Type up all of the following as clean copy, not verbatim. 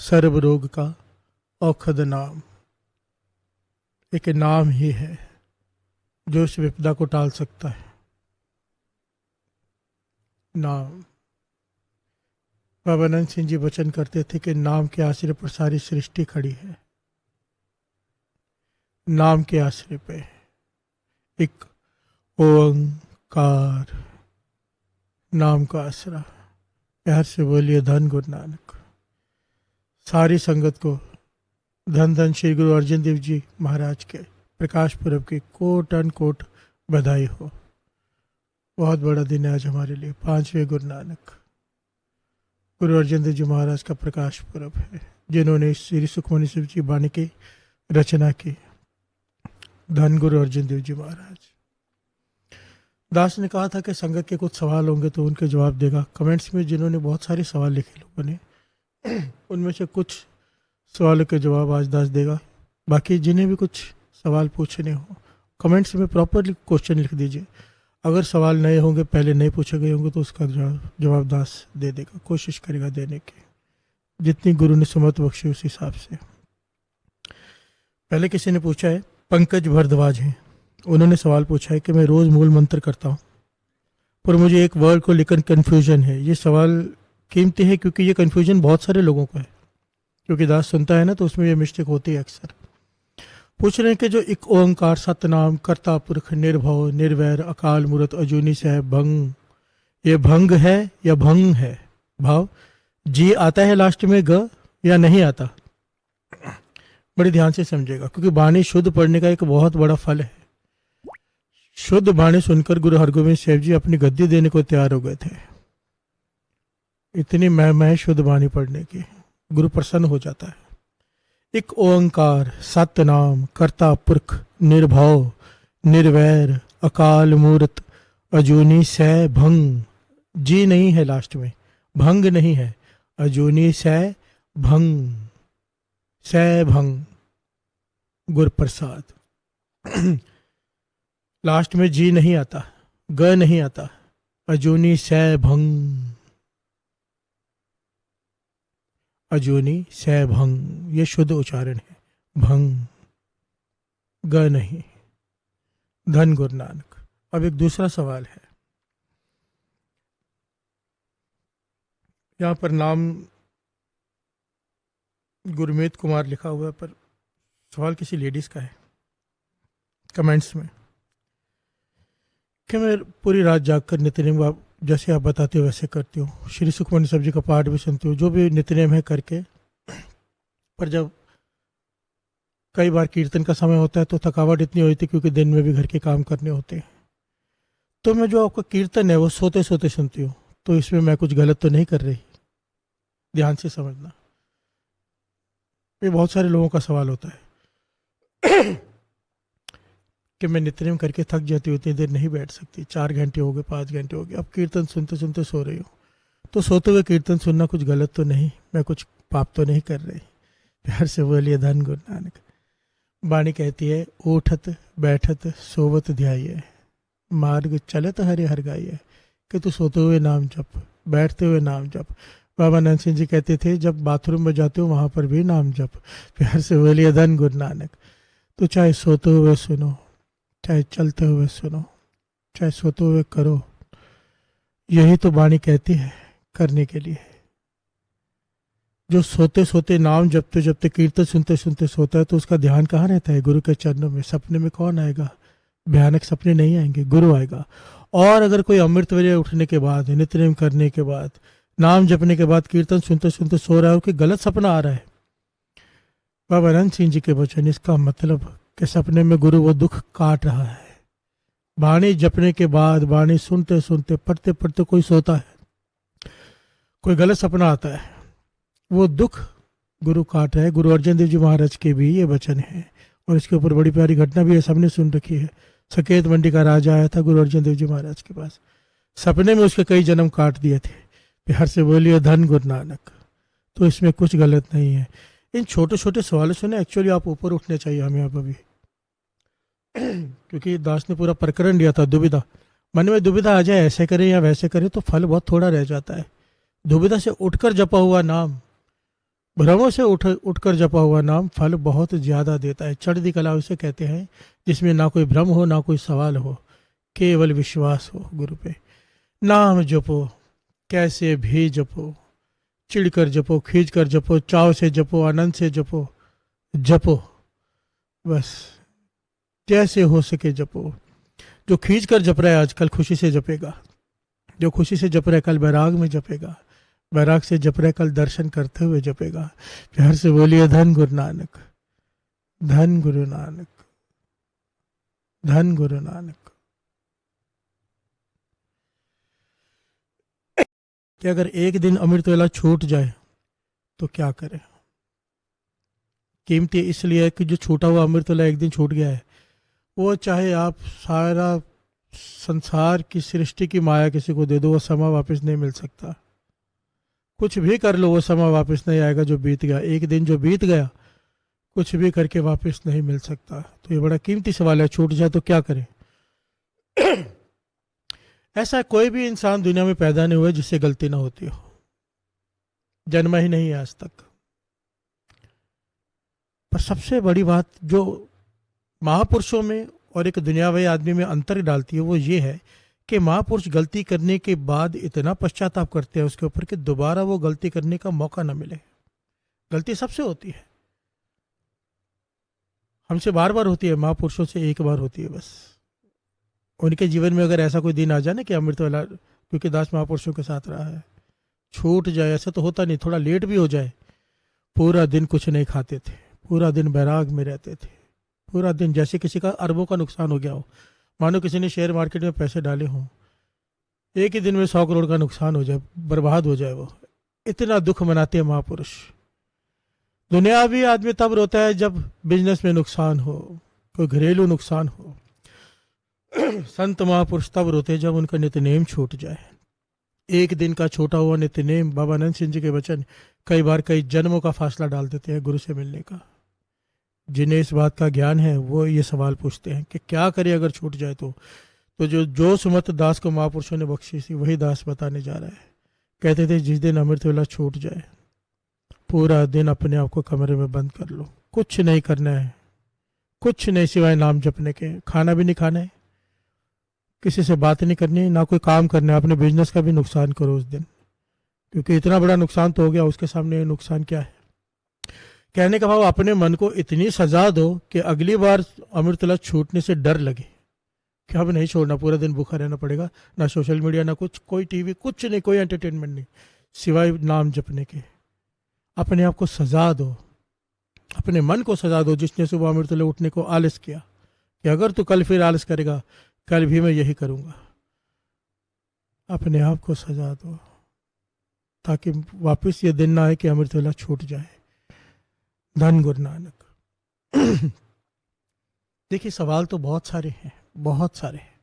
सर्व रोग का औखद नाम। एक नाम ही है जो इस विपदा को टाल सकता है। नाम। बाबा नंद सिंह जी वचन करते थे कि नाम के आश्रय पर सारी सृष्टि खड़ी है। नाम के आश्रय पे एक ओंकार नाम का आसरा। प्यार से बोलिए धन गुरु नानक। सारी संगत को धन धन श्री गुरु अर्जन देव जी महाराज के प्रकाश पुरब की कोटन कोट बधाई हो। बहुत बड़ा दिन है आज हमारे लिए। 5वें गुरु नानक गुरु अर्जन देव जी महाराज का प्रकाश पुरब है, जिन्होंने श्री सुखमनी शिव जी बाणी की रचना की। धन गुरु अर्जन देव जी महाराज। दास ने कहा था कि संगत के कुछ सवाल होंगे तो उनके जवाब देगा। कमेंट्स में जिन्होंने बहुत सारे सवाल लिखे लोगों ने, उनमें से कुछ सवालों के जवाब आज दास देगा। बाकी जिन्हें भी कुछ सवाल पूछने हो कमेंट्स में प्रॉपरली क्वेश्चन लिख दीजिए। अगर सवाल नए होंगे, पहले नहीं पूछे गए होंगे, तो उसका जवाब दास दे देगा, कोशिश करेगा देने की, जितनी गुरु ने सुमत बख्शी उस हिसाब से। पहले किसी ने पूछा है, पंकज भरद्वाज हैं, उन्होंने सवाल पूछा है कि मैं रोज़ मूल मंत्र करता हूँ पर मुझे एक वर्ड को लेकर कन्फ्यूजन है। ये सवाल कीमती है क्योंकि ये कन्फ्यूजन बहुत सारे लोगों को है, क्योंकि दास सुनता है ना तो उसमें ये मिस्टेक होती है अक्सर। पूछ रहे हैं कि जो एक ओंकार सतनाम कर्ता पुरख निर्भव निर्वैर अकाल मूरत अजूनी से है भंग, ये भंग है या भंग है? भाव जी आता है लास्ट में ग या नहीं आता? बड़े ध्यान से समझेगा, क्योंकि बाणी शुद्ध पढ़ने का एक बहुत बड़ा फल है। शुद्ध बाणी सुनकर गुरु हरगोविंद साहब जी अपनी गद्दी देने को तैयार हो गए थे। इतनी मैं शुद्ध बाणी पढ़ने की गुरु प्रसन्न हो जाता है। एक ओंकार सतनाम कर्ता पुरख निर्भव निर्वैर अकाल मूरत अजूनी सै भंग, जी नहीं है लास्ट में, भंग नहीं है, अजूनी सै भंग, सै भंग गुर प्रसाद। लास्ट में जी नहीं आता, ग नहीं आता, अजूनी सै भंग, अजूनी सै भंग, ये शुद्ध उच्चारण है, भंग ग नहीं। धन गुरु नानक। अब एक दूसरा सवाल है, यहाँ पर नाम गुरमीत कुमार लिखा हुआ है, पर सवाल किसी लेडीज का है। कमेंट्स में कि मैं पूरी रात जागकर नित्यनेम जैसे आप बताते हो वैसे करती हूँ, श्री सुखमनी साहब जी का पाठ भी सुनती हूँ, जो भी नित्यनेम है करके, पर जब कई बार कीर्तन का समय होता है तो थकावट इतनी होती है क्योंकि दिन में भी घर के काम करने होते हैं, तो मैं जो आपका कीर्तन है वो सोते सोते सुनती हूँ। तो इसमें मैं कुछ गलत तो नहीं कर रही? ध्यान से समझना, ये बहुत सारे लोगों का सवाल होता है कि मैं नित्यनेम करके थक जाती हूँ, इतनी देर नहीं बैठ सकती, 4 घंटे हो गए, 5 घंटे हो गए, अब कीर्तन सुनते सुनते सो रही हूँ। तो सोते हुए कीर्तन सुनना कुछ गलत तो नहीं, मैं कुछ पाप तो नहीं कर रही? प्यार से बोलिए धन गुरु नानक। बाणी कहती है, उठत बैठत सोवत ध्याये मार्ग चलत हरे हर गाये, कि तू सोते हुए नाम जप, बैठते हुए नाम जप। बाबा नंद सिंह जी कहते थे, जब बाथरूम में जाते हो वहाँ पर भी नाम जप। प्यार से बोलिए धन गुरु नानक। तो चाहे सोते हुए सुनो, चाहे चलते हुए सुनो, चाहे सोते हुए करो, यही तो बाणी कहती है करने के लिए। जो सोते सोते नाम जपते जपते कीर्तन सुनते सुनते सोता है तो उसका ध्यान कहाँ रहता है? गुरु के चरणों में। सपने में कौन आएगा? भयानक सपने नहीं आएंगे, गुरु आएगा। और अगर कोई अमृत वेले उठने के बाद, नित्यनेम करने के बाद, नाम जपने के बाद कीर्तन सुनते सुनते सो रहा है और कोई गलत सपना आ रहा है, बाबा नंद सिंह जी के वचन, इसका मतलब कि सपने में गुरु वो दुख काट रहा है। बाणी जपने के बाद, बाणी सुनते सुनते, पढ़ते पढ़ते कोई सोता है, कोई गलत सपना आता है, वो दुख गुरु काट रहा है। गुरु अर्जन देव जी महाराज के भी ये वचन है, और इसके ऊपर बड़ी प्यारी घटना भी है, सबने सुन रखी है। सकेत मंडी का राजा आया था गुरु अर्जन देव जी महाराज के पास, सपने में उसके कई जन्म काट दिए थे। प्यार से बोलिए धन गुरु नानक। तो इसमें कुछ गलत नहीं है। इन छोटे छोटे सवालों से ना एक्चुअली आप ऊपर उठने चाहिए हमें अब अभी, क्योंकि दास ने पूरा प्रकरण लिया था दुविधा। मन में दुविधा आ जाए, ऐसे करें या वैसे करें, तो फल बहुत थोड़ा रह जाता है। दुविधा से उठकर जपा हुआ नाम भ्रमों से उठकर जपा हुआ नाम फल बहुत ज्यादा देता है। चढ़ती कला उसे कहते हैं जिसमें ना कोई भ्रम हो ना कोई सवाल हो, केवल विश्वास हो गुरु पे। नाम जपो कैसे भी जपो, चिढ़कर जपो, खींच कर जपो, चाव से जपो, आनंद से जपो, जपो बस जैसे हो सके जपो। जो खींच कर जप रहा है आजकल खुशी से जपेगा, जो खुशी से जप रहा है कल बैराग में जपेगा, बैराग से जप रहा है कल दर्शन करते हुए जपेगा। प्यार से बोलिए धन गुरु नानक, धन गुरु नानक, धन गुरु नानक। कि अगर एक दिन अमृत वेला छूट जाए तो क्या करें। कीमती इसलिए है कि जो छूटा हुआ अमृत वेला एक दिन छूट गया है, वो चाहे आप सारा संसार की सृष्टि की माया किसी को दे दो, वो समय वापस नहीं मिल सकता। कुछ भी कर लो वो समय वापस नहीं आएगा जो बीत गया। एक दिन जो बीत गया कुछ भी करके वापस नहीं मिल सकता। तो ये बड़ा कीमती सवाल है, छूट जाए तो क्या करें। ऐसा कोई भी इंसान दुनिया में पैदा नहीं हुआ जिससे गलती ना होती हो, जन्मा ही नहीं है आज तक। पर सबसे बड़ी बात जो महापुरुषों में और एक दुनियावी आदमी में अंतर डालती है वो ये है कि महापुरुष गलती करने के बाद इतना पश्चाताप करते हैं उसके ऊपर कि दोबारा वो गलती करने का मौका न मिले। गलती सबसे होती है, हमसे बार बार होती है, महापुरुषों से एक बार होती है बस। उनके जीवन में अगर ऐसा कोई दिन आ जाए ना कि अमृत वाला, क्योंकि दास महापुरुषों के साथ रहा है, छूट जाए, ऐसा तो होता नहीं, थोड़ा लेट भी हो जाए, पूरा दिन कुछ नहीं खाते थे, पूरा दिन बैराग में रहते थे, पूरा दिन जैसे किसी का अरबों का नुकसान हो गया हो, मानो किसी ने शेयर मार्केट में पैसे डाले हों, एक ही दिन में 100 करोड़ का नुकसान हो जाए, बर्बाद हो जाए, वो इतना दुख मनाते हैं महापुरुष। दुनियावी आदमी तब रोता है जब बिजनेस में नुकसान हो, कोई घरेलू नुकसान हो। संत महापुरुष तब रोते हैं जब उनका नित्यनेम छूट जाए। एक दिन का छोटा हुआ नित्यनेम, बाबा नंद सिंह जी के वचन कई बार कई जन्मों का फासला डाल देते हैं गुरु से मिलने का। जिन्हें इस बात का ज्ञान है वो ये सवाल पूछते हैं कि क्या करें अगर छूट जाए तो जो सुमत दास को महापुरुषों ने बख्शी थी वही दास बताने जा रहा है। कहते थे जिस दिन अमृत वेला छूट जाए पूरा दिन अपने आप को कमरे में बंद कर लो, कुछ नहीं करना है, कुछ नहीं सिवाय नाम जपने के, खाना भी नहीं खाना है, किसी से बात नहीं करनी, ना कोई काम करना है, अपने बिजनेस का भी नुकसान करो उस दिन, क्योंकि इतना बड़ा नुकसान तो हो गया, उसके सामने नुकसान क्या है। कहने का भाव अपने मन को इतनी सजा दो कि अगली बार अमृतला छूटने से डर लगे कि अब नहीं छोड़ना, पूरा दिन भूखा रहना पड़ेगा, ना सोशल मीडिया, ना कुछ, कोई टीवी, कुछ नहीं, कोई एंटरटेनमेंट नहीं सिवाय नाम जपने के। अपने आप को सजा दो, अपने मन को सजा दो जिसने सुबह अमृतला उठने को आलस किया कि अगर तू कल फिर आलस करेगा कल भी मैं यही करूंगा। अपने आप को सजा दो ताकि वापस ये दिन ना आए कि अमृत वेला छूट जाए। धन गुरु नानक। देखिए सवाल तो बहुत सारे हैं, बहुत सारे हैं,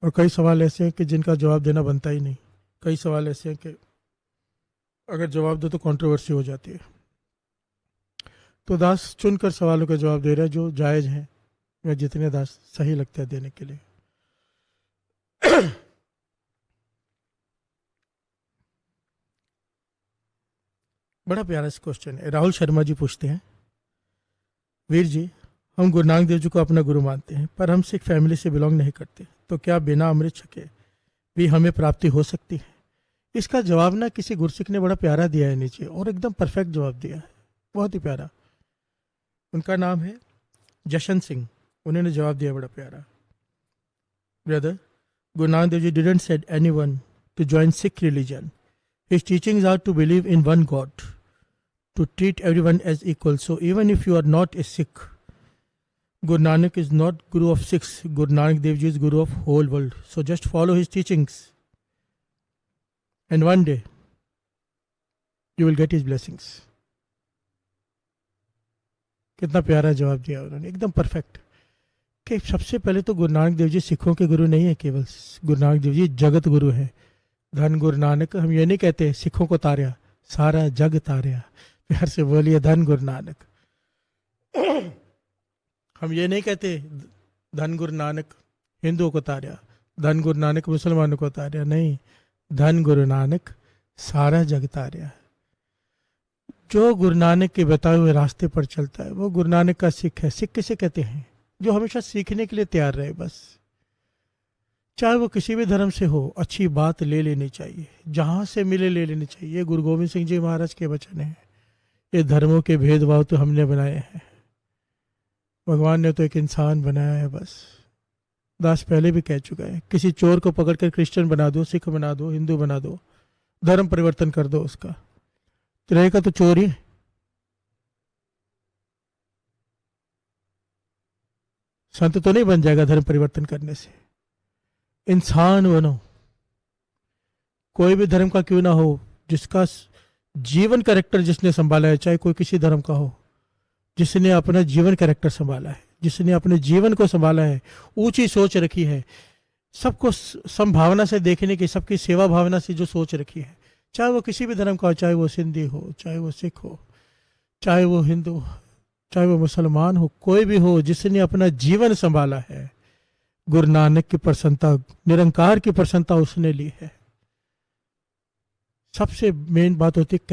और कई सवाल ऐसे हैं कि जिनका जवाब देना बनता ही नहीं। कई सवाल ऐसे हैं कि अगर जवाब दो तो कंट्रोवर्सी हो जाती है। तो दास चुनकर सवालों का जवाब दे रहे हैं जो जायज़ हैं या जितने दास सही लगता है देने के लिए। बड़ा प्यारा सा क्वेश्चन है। राहुल शर्मा जी पूछते हैं, वीर जी हम गुरु नानक देव जी को अपना गुरु मानते हैं पर हम सिख फैमिली से बिलोंग नहीं करते, तो क्या बिना अमृत छके भी हमें प्राप्ति हो सकती है? इसका जवाब ना किसी गुरसिख ने बड़ा प्यारा दिया है नीचे, और एकदम परफेक्ट जवाब दिया है, बहुत ही प्यारा। उनका नाम है जशन सिंह, उन्होंने जवाब दिया बड़ा प्यारा। Brother, Guru Nanak Dev Ji didn't said anyone to join Sikh religion. His teachings are to believe in one God, to treat everyone as equal. So even if you are not a Sikh, Guru Nanak is not Guru of Sikhs. Guru Nanak Dev Ji is Guru of whole world. So just follow his teachings, and one day you will get his blessings. कितना प्यारा जवाब दिया उन्होंने, एकदम perfect. कि सबसे पहले तो गुरु नानक देव जी सिखों के गुरु नहीं है केवल, गुरु नानक देव जी जगत गुरु है। धन गुरु नानक, हम ये नहीं कहते सिखों को तारया, सारा जग तारया। प्यार से बोलिए धन गुरु नानक। हम ये नहीं कहते धन गुरु नानक हिंदुओं को तारया, धन गुरु नानक मुसलमानों को तारया, नहीं, धन गुरु नानक सारा जग तारिया। जो गुरु नानक के बताए हुए रास्ते पर चलता है वो गुरु नानक का सिख है। सिख किसे कहते हैं? जो हमेशा सीखने के लिए तैयार रहे। बस चाहे वो किसी भी धर्म से हो, अच्छी बात ले लेनी चाहिए, जहाँ से मिले ले लेनी चाहिए। ये गुरु गोविंद सिंह जी महाराज के वचन हैं। ये धर्मों के भेदभाव तो हमने बनाए हैं, भगवान ने तो एक इंसान बनाया है। बस दास पहले भी कह चुका है, किसी चोर को पकड़कर क्रिश्चियन बना दो, सिख बना दो, हिंदू बना दो, धर्म परिवर्तन कर दो उसका, तो रहेगा तो चोर ही। संत तो नहीं बन जाएगा धर्म परिवर्तन करने से। इंसान बनो, कोई भी धर्म का क्यों ना हो, जिसका जीवन कैरेक्टर जिसने संभाला है, चाहे कोई किसी धर्म का हो, जिसने अपना जीवन कैरेक्टर संभाला है, जिसने अपने जीवन को संभाला है, ऊंची सोच रखी है, सबको संभावना से देखने की, सबकी सेवा भावना से जो सोच रखी है, चाहे वो किसी भी धर्म का हो, चाहे वो सिंधी हो, चाहे वो सिख हो, चाहे वो हिंदू हो, चाहे वो मुसलमान हो, कोई भी हो, जिसने अपना जीवन संभाला है, गुरु नानक की प्रसन्नता, निरंकार की प्रसन्नता उसने ली है। सबसे मेन बात होती है